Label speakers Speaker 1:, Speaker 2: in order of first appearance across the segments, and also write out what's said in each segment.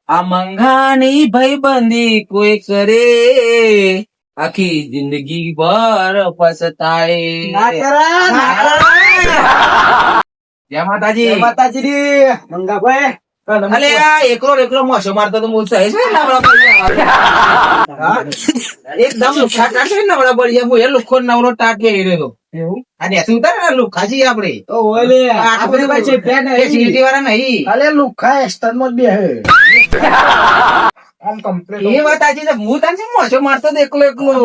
Speaker 1: આ મંગાની ભાઈબંધી કોઈ કરે આખી જિંદગી ભર પછતાય. જય માતાજી.
Speaker 2: મંગાભાઈ
Speaker 1: અલે આ એકલો મોસો મારતો તો મૂળ સહી છે ને નવરા બળિયા. એકદમ લુખા ટાટે ને નવરા બળિયા હું એ લુખો નવરો ટાટે એ રહ્યો.
Speaker 2: એવું
Speaker 1: આ નેસું તારે ને લુખાજી આપણે.
Speaker 2: ઓલે
Speaker 1: આપણે
Speaker 2: આપણે છે ફેન
Speaker 1: એ સિટી વાળા નહીં.
Speaker 2: અલે લુખા એસ્ટન માં બે હે આમ કમ્પ્લીટ
Speaker 1: એ વાત સાચી છે. હું તને શું મોસો મારતો તો એકલો.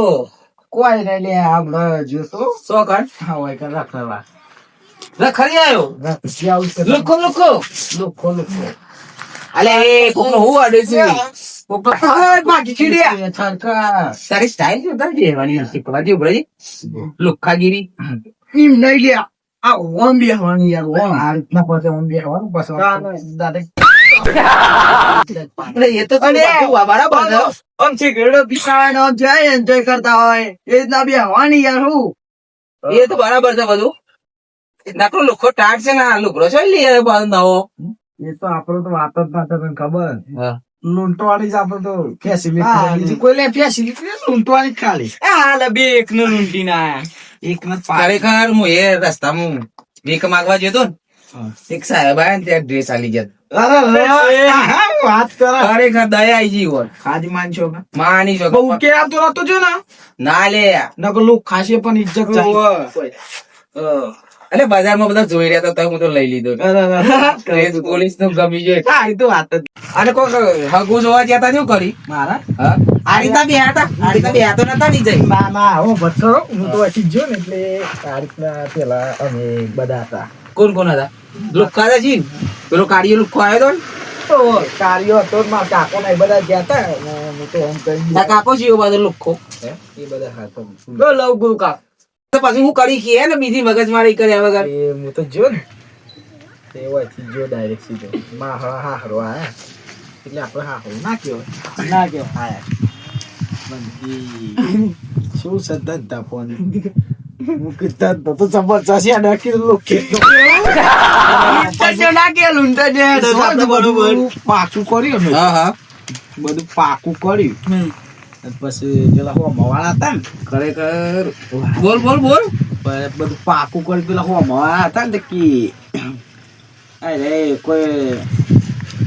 Speaker 2: કોઈ નહીં લે આપણે જોતો
Speaker 1: સો કર
Speaker 2: હા હોય કે રાખવા
Speaker 1: ખરી આવ્યો
Speaker 2: રાખી આવશે
Speaker 1: લુખો
Speaker 2: લુખો
Speaker 1: અલે એ કોકનો હું અડે છે કોકનો બાકી ચીડિયા
Speaker 2: સરકાર
Speaker 1: તારી સ્ટાઇલ જો તારી જેવાની શીખવા દે બરાબર લુખાગીરી
Speaker 2: એમ નહીં લે આ ઓમ બેહવાની યાર ઓમ આ રીતના પછી ઓમ બેહવાનું પછી દાદા
Speaker 1: અરે એ તો તને બરાબર છે.
Speaker 2: આમ છે ગેડો પીસાવાનો જાય એન્જોય કરતા હોય એ રીતના બેહવાની યાર હું
Speaker 1: એ તો બરાબર છે બધું. નકરો લુખો ટાટ છે ને આ લુકડો છે લે નવો.
Speaker 2: એ તો આપડે તો વાત જ ના તને ખબર
Speaker 1: હા
Speaker 2: લૂંટવાની જ આપડે તો ફેસિલિટી કોઈ લે ફેસિલિટી લૂંટવાની જ ખાલી
Speaker 3: હાલ બે એક નું લૂંટી ના
Speaker 2: એક ને
Speaker 1: ખરેખર હું એ રસ્તામાં ભીખ માંગવા જતો ને એક સાહેબ આયા ને ત્યાં ડ્રેસ આલી ગયા.
Speaker 2: વાત કર
Speaker 1: ખરેખર દયા આઈ ગઈ હોત.
Speaker 2: ખાદી માનશો
Speaker 1: માની છો
Speaker 2: બહુ કે આપતો નતો જો ને
Speaker 1: ના લે
Speaker 2: નકો લોક ખાશે પણ ઇજ્જત
Speaker 1: એટલે બજારમાં બધા જોઈ રહ્યા હતા હું તો લઈ લીધો. પોલીસ નું ગમી ગયું
Speaker 2: હા એ તો વાત જ
Speaker 1: અને કોક હગુ જોવા ગયા હતા શું કરી
Speaker 2: મારા
Speaker 1: હા આ રીતના બે હતા આ રીતના બે તો નતા ની જાય.
Speaker 2: ના ના હું ભટ કરો હું તો વાંચી જ જો ને એટલે આ રીતના પેલા અમે બધા હતા
Speaker 1: કોણ કોણ હતા લુખા હતા જી પેલો કાળીયો લુખો આવ્યો હતો
Speaker 2: તો કાર્યો હતો મારા કાકો ને એ બધા ગયા હતા અને હું તો એમ કરી
Speaker 1: ને કાકો જીવો બધો લુખો
Speaker 2: એ બધા હાથો
Speaker 1: લવ ગુરુ કા તો પછી હું કરી કે ને બીજી મગજમારી કર્યા વગર
Speaker 2: એ હું તો જો ને તે વાંચી જો ડાયરેક્ટ સીધો માં હા હરો આયા એટલે આપણે હા હરો ના કહેવાય હા બંધી શું સદંતા ફોન હું કીધા તો જબરજસ્ત યાદ રાખી લોકે બરોબર પાકું કર્યું ને
Speaker 1: હા હા
Speaker 2: બધું પાકું કર્યું પછી પેલા હોમવાળા હતા ને
Speaker 1: ખરેખર બોલ બોલ બોલ
Speaker 2: બધું પાકું કર્યું પેલા હોમવાળા હતા ને કે અરે કોઈ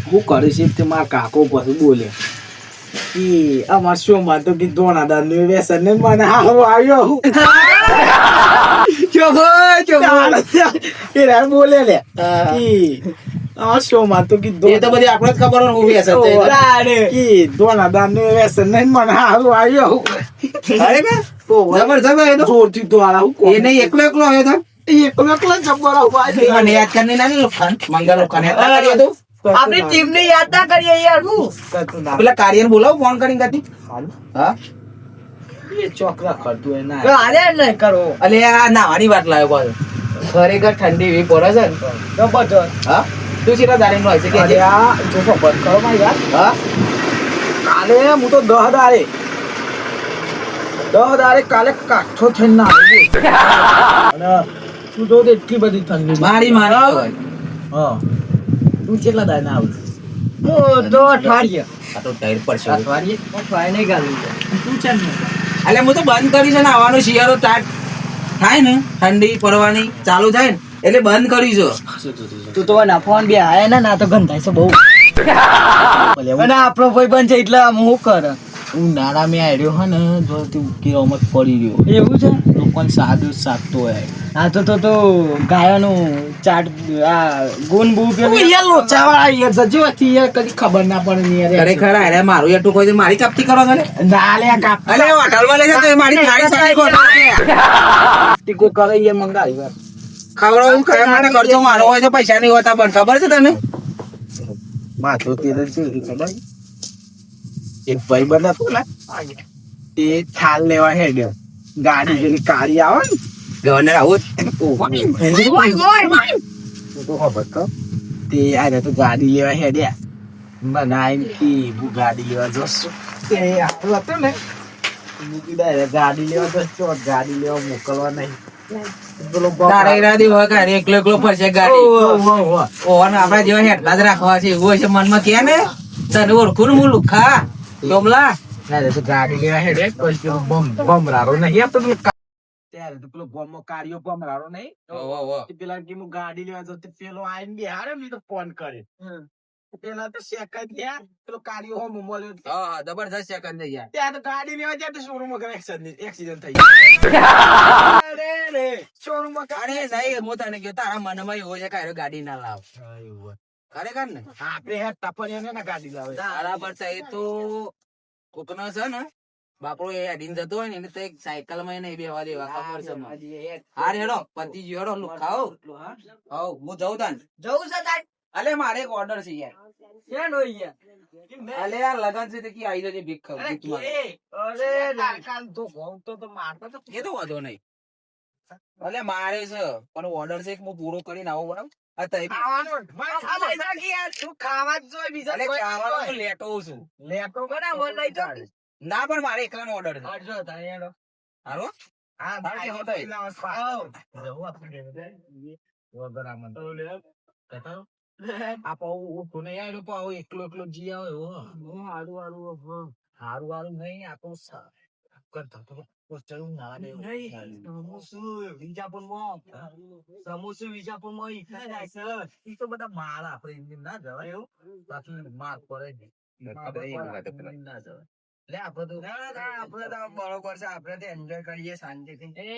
Speaker 2: શું કરે છે તે મારા કાકો પછી બોલે કે અમાર શું માં તો કે દોણા દાન નું વ્યસન ને મને હારો આવ્યો બોલે લે આ શો માં તો
Speaker 1: એ તો બધી આપણે જ ખબર હોય હું વ્યસન છે
Speaker 2: દોણા દાન નું વ્યસન નહીં મને હારો આવ્યો
Speaker 1: ખરેખર જબરજસ્ત એ તો
Speaker 2: જોરથી તો આલા હું
Speaker 1: એ નહીં એકલો આવ્યો હતો
Speaker 2: એકલો જબર આવું
Speaker 1: મને યાદ કરીને ના લુખાન મંગા લુખાન યાદ ના કર્યો તું
Speaker 3: આપણી ટીમ ને યાદ ના કરીએ યાર હું
Speaker 1: પેલા કાર્યને બોલાવ ફોન કરીને કાઢી હા
Speaker 2: એ ચોકરા કરતું હોય ના
Speaker 3: અરે નહીં કરો
Speaker 1: અલે આ નાવાની વાત લાવ્યો પાછો ખરેખર ઠંડી એવી પડે છે ને
Speaker 3: જબરજસ્ત
Speaker 1: હા તું સીધા દાડી નો હશે કે
Speaker 2: અરે આ જો બંધ કરો મારી વાત
Speaker 1: હા
Speaker 2: કાલે હું તો 10 દાડે કાલે કાઠો થઈને ના આવ્યો અને તું જો એટલી બધી ઠંડી
Speaker 1: મારી મારી
Speaker 2: હા તું કેટલા દાડે ના આવ્યો
Speaker 3: હું તો અઠવાડિયે
Speaker 1: આ તો ટાઈર પડશે
Speaker 2: અઠવાડિયે
Speaker 3: અઠવાડિયે નહીં ગાલી
Speaker 2: તું છે ને
Speaker 1: એટલે હું તો બંધ કરી છે ને આવવાનો શિયાળો સ્ટાર્ટ થાય ને ઠંડી પડવાની ચાલુ થાય ને એટલે બંધ કરી છે
Speaker 3: તું તો ના ફોન બે આયા ને ના તો ગંધાય છે બહુ અને આપણો ભાઈ બન છે એટલે આમ હું કરે
Speaker 2: હું નારા મેં આવ્યો હે ને જો તું કિલોમત પડી રહ્યો
Speaker 3: એવું છે
Speaker 2: લોકોને સાદું સાચતો હોય
Speaker 3: હા તો ગાયોનું ચાટ આ ગુણ બુ
Speaker 2: લોચાવાળા યાર જજો હતી યાર કદી ખબર ના પડે ને યાર
Speaker 1: ખરેખર અરે મારું એટલું કોઈ મારી કાપતી કરો છો ને
Speaker 2: ના લે કાપ
Speaker 1: અલે હોટલમાં લઈ જતો મારી થાળી સારી કરો
Speaker 2: ટીકો કરે યાર મંગાવી વાર
Speaker 1: ખાવડાવું ખાવા માટે ખર્ચો મારો હોય છે પૈસા નહીં હોતા પણ ખબર છે તને
Speaker 2: માથું તેલ છે ખબર એક ભાઈ બંધ હતો ને તે થાલ લેવા હેડ્યો ગાડી જેવી કાળી આવે ને
Speaker 1: ગવર્નર આવું
Speaker 2: તો ખબર તો તે આને તો ગાડી લેવા હેડ્યા બનાવી કે હું ગાડી લેવા જશું તે આપણું હતું ને મૂકી દે ગાડી લેવા જશો ગાડી લેવા મોકલવા નહીં
Speaker 1: તારા ઈરાદી હોય કે એકલો એકલો ફરશે ગાડી ઓન આપડા જેવા હેઠલા જ રાખવા છે એવું હશે મનમાં કે ને તને ઓળખું ને હું લુખા ડોમલા
Speaker 2: ત્યારે તો ગાડી લેવા હેડે કોઈ પેલો બમરારો નહીં આપતો પેલો ત્યારે તો પેલો ગોમો કાળિયો બમરારો નહીં તે પેલા કે હું ગાડી લેવા જતો પેલો આઈને બેહાડે મેં તો ફોન કરે પેલા તો સેકન્ડ ગયા પેલો કાળિયો હો મળ્યો
Speaker 1: હા જબરજસ્ત સેકન્ડ થઈ ગયા
Speaker 2: ત્યાં તો ગાડી લેવા જાય તો શોરૂમ માં એક્સિડન્ટ થઈ ગયો અરે રે શોરૂમ માં
Speaker 1: અરે નહીં હું તને કહ્યું તારા મનમાં એવો છે કે ગાડી ના લાવ ખરેખર ને
Speaker 2: આપડે હેડ ટપરિયા ને ગાડી લાવે
Speaker 1: તારા પર તો એ તો કોકનો છે ને બાપડો એ અડીને જતો હોય ને એને તો એક સાયકલ માં નહીં બેવા દેવા ખબર છે મને. હાર હેડો પતિ ગયો હેડો લુખાઓ હવ હું જઉં તાન
Speaker 3: જવું છે તાર
Speaker 1: અલે મારે એક ઓર્ડર છે યાર
Speaker 3: શેનો યાર
Speaker 1: અલે યાર લગન છે તે કી આવી જજે ભીખ ખાવ ભીખ માંગ.
Speaker 2: અરે કાલ તો ઘઉં તો મારતો તો
Speaker 1: એ તો વાંધો નહીં અલે મારે છે પણ ઓર્ડર છે કે હું પૂરો કરીને આવું બરાબર આ તઈ
Speaker 2: ખાવાનું ભાઈ ખાવા નાખી યાર તું ખાવા જ જોઈ બીજા
Speaker 1: અલે
Speaker 2: કોઈ
Speaker 1: ખાવાનું તો લેતો છું
Speaker 2: લેતો બરાબર લઈ તો
Speaker 1: ના પણ મારે એકલાનો ઓર્ડર છે
Speaker 2: અડજો તારે હેડો
Speaker 1: હારો
Speaker 2: હા
Speaker 1: ભાઈ, હો તઈ.
Speaker 2: જવું આપણે વગર આમન તો લે કતારો આ પાઉ ઉઠો ને યાર પાઉ એકલો એકલો જી આવે એવો હારું હારું હારું હારું નહીં આ તો કરતા તો પોસ્ટરું ના દે સમોસું વિજાપુરમાં ઈ થાય છે ઈ તો બધા માર આપણે ઇન્ડિયન ના જવાય એવું બાકી માર પડે નહીં ના જવાય લે આપણે તો બરોબર છે આપણે તો એન્જોય કરીએ શાંતિથી